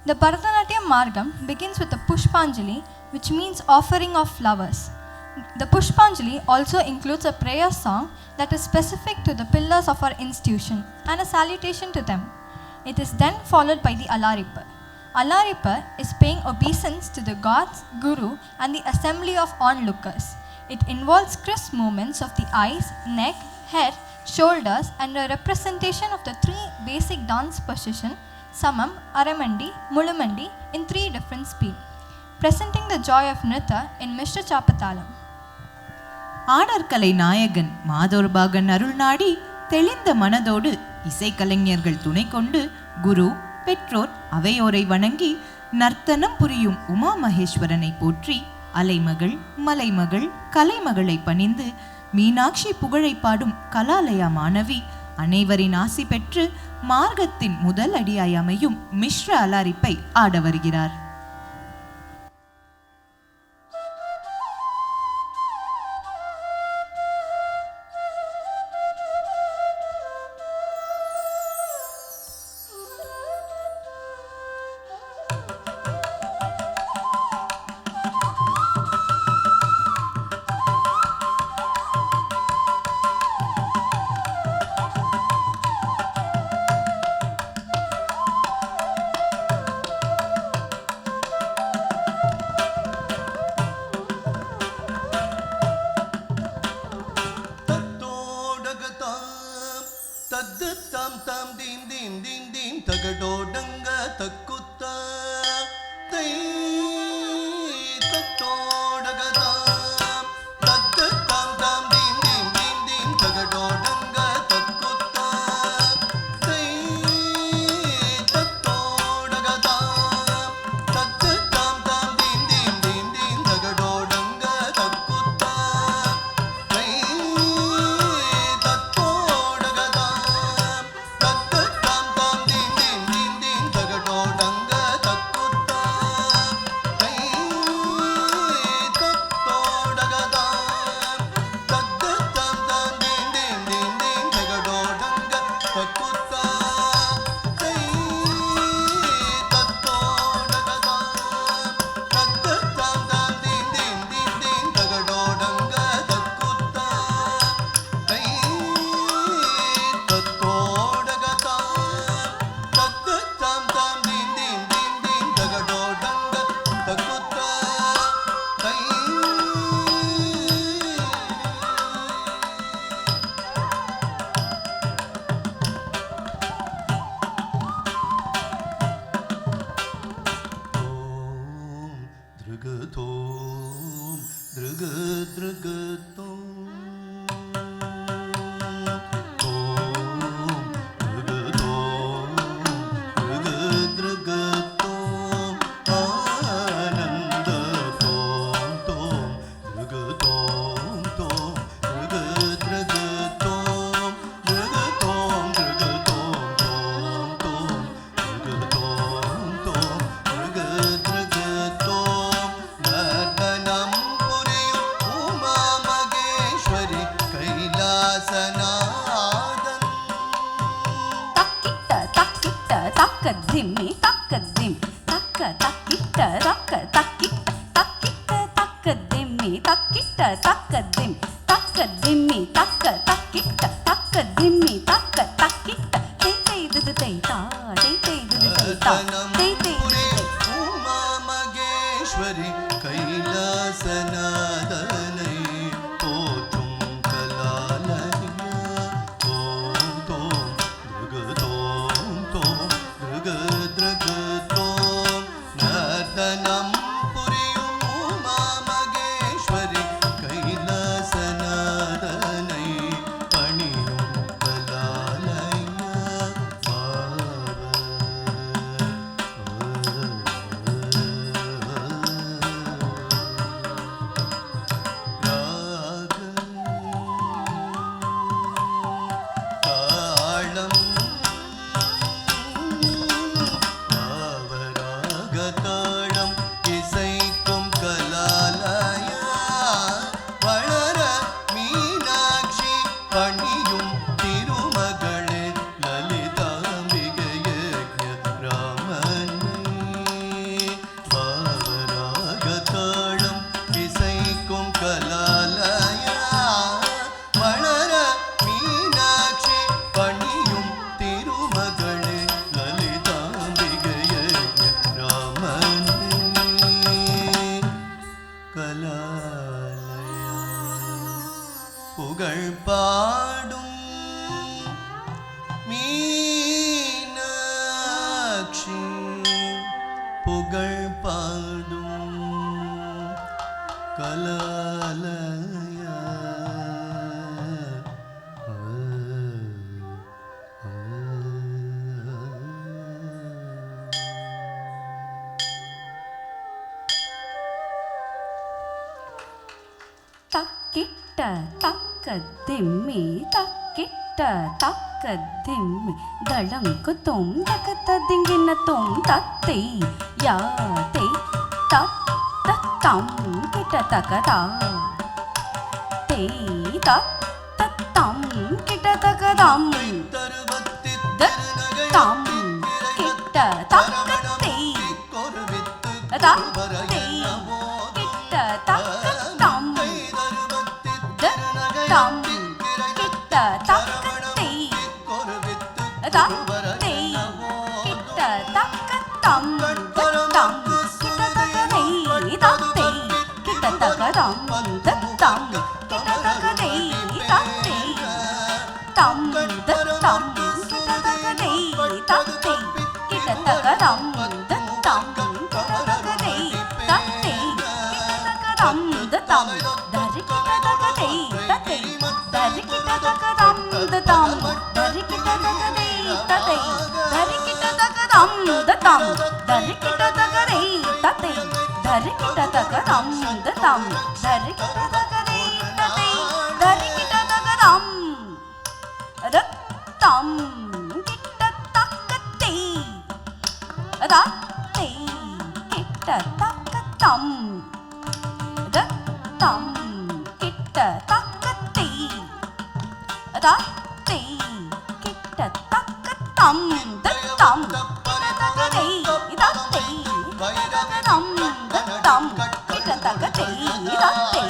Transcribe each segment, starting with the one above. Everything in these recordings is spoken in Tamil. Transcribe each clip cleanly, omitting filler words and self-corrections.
The Bharatanatyam Margam begins with a Pushpanjali, which means offering of flowers. The Pushpanjali also includes a prayer song that is specific to the pillars of our institution and a salutation to them. It is then followed by the Alarippa. Alarippa is paying obeisance to the gods, Guru, and the assembly of onlookers. It involves crisp movements of the eyes, neck, head, shoulders, and a representation of the three basic dance positions, Samam, Aramandi, Mulumandi, in three different speeds, presenting the joy of Nritya in Mishra Chapatalam. ஆடற்கலை நாயகன் மாதோர்பாகன் அருள் நாடி தெளிந்த மனதோடு இசைக்கலைஞர்கள் துணை கொண்டு குரு பெற்றோர் அவையோரை வணங்கி நர்த்தனம் புரியும் உமா மகேஸ்வரனை போற்றி அலைமகள் மலைமகள் கலைமகளை பணிந்து மீனாட்சி புகழை பாடும் கலாலயா மாணவி அனைவரின் ஆசி பெற்று மார்க்கத்தின் முதல் அடியாய் அமையும் மிஸ்ர அலாரிப்பை ஆட வருகிறார். புகழ் பாடும் கலாலயா தக்கிட்ட தக்க திம்மி தக்கிட்ட தக்க திம்மி தளங்கு தொம் தக்கத்த திங்கின தொம் தத்தை யாத்தை தத்தம் கிட்ட தக்கதா தே தத்தம் கிட்ட தக்கதம் தம் கிட்ட தக்கத்தை தத்தை கிட்ட தக்கதம் தம் கிட்ட தக்கத்தை தத்தை கிட்ட தக்கதம் தம் கிட்ட தக்கதை தத்தை கிட்ட தக்கதம் தத்தம் கிட்ட தக்கதை தத்தை தம் தத்தம் கிட்ட தக்கதை தத்தை கிட்ட தக்கதம் தத்தம் கிட்ட தக்கதை தத்தை கிட்ட தக்கதம் தத்தம் தரி கிட்ட தக்கதை தத்தை தரி கிட்ட தக்கதம் தத்தம் தரி கிட்ட தக்கதை தத்தை தரி கிட்ட தக்கதம் தத்தம் தரி கிட்ட தக்கதை தத்தை தரி கிட்ட தக்கதம் தத்தம் தரி கிட்ட தக்கதை தத்தை தரி கிட்ட தக்கதம் தத்தம் கிட்ட தக்கத்தை தத்தை கிட்ட தக்கதம் தத்தம் கிட்ட தக்கத்தை தத்தை கிட்ட தக்கதம் தத்தம் கிட்ட தக்கதை தத்தை தக்கதம் தத்தம் கிட்ட தக்கதை தத்தை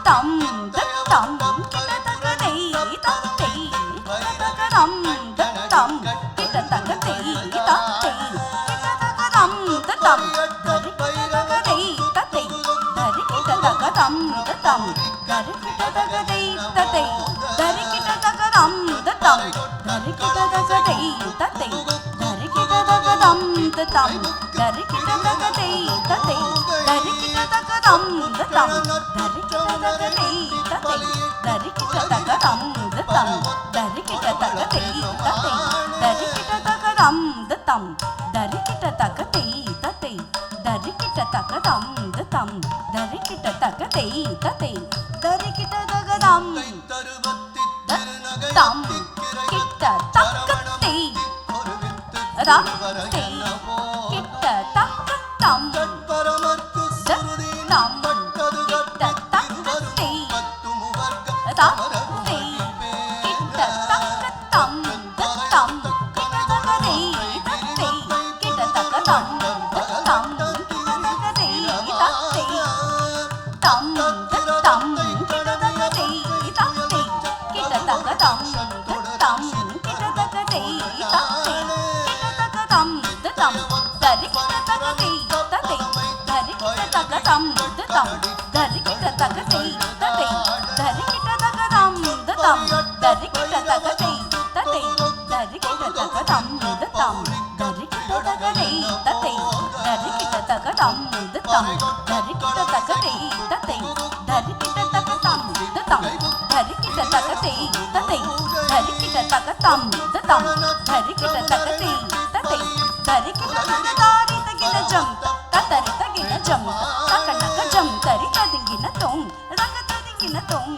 தம் தத்தம் கிட்ட தக்கதை தத்தை தக்கதம் தத்தம் கிட்ட தக்கதை தத்தை கிட்ட தக்கதம் தத்தம் தரி கிட்ட தக்கதை தத்தை தரி கிட்ட தக்கதம் தத்தம் தரி கிட்ட தக்கதை தத்தை தரி கிட்ட தக்கதம் தத்தம் தரி கிட்ட தக்கதை தத்தை தரி கிட்ட தக்கதம் தத்தம் தரி கிட்ட தக்கதை தத்தை தரி கிட்ட தக்கதம் தத்தம் தரி கிட்ட தக்கதை தத்தை தரி கிட்ட தக்கதம் தத்தம் தரி கிட்ட தக்கதை தத்தை தரி கிட்ட தக்கதம் தத்தம் தரி கிட்ட தக்கதை தத்தை தரி கிட்ட தக்கதம் தத்தம் தரி கிட்ட தக்கதை தத்தை தரி கிட்ட தக்கதம் தத்தம் கிட்ட தக்கத்தை தத்தை கிட்ட தக்கதம் தத்தம் கிட்ட தக்கத்தை தத்தை கிட்ட தக்கதம் தத்தம் கிட்ட தக்கதை தத்தை கிட்ட தக்கதம் தத்தம் கிட்ட தக்கதை தத்தை தம் தத்தம் கிட்ட தக்கதை தத்தை கிட்ட தக்கதம் தத்தம் கிட்ட தக்கதை தத்தை கிட்ட தக்கதம் தத்தம் தரி கிட்ட தக்கதை தத்தை தரி கிட்ட தக்கதம் தத்தம் தரி கிட்ட தக்கதை தத்தை தரி கிட்ட தக்கதம் தத்தம் தரி கிட்ட தக்கதை தத்தை தரி கிட்ட தக்கதம் தத்தம் தரி கிட்ட தக்கதை தத்தை தரி கிட்ட தக்கதம் தத்தம் தரி கிட்ட தக்கதை தத்தை தரி கிட்ட தக்கதம் தத்தம் தரி கிட்ட தக்கதை தத்தை தரி கிட்ட தக்கதம் தத்தம் தரி கிட்ட தக்கதை தத்தை தரி கிட்ட தக்கதாரி தகின ஜம் தத்தரி தகின ஜம் தக்கனக ஜம் தரி ததிங்கின தொங் ரங்க ததிங்கின தொங்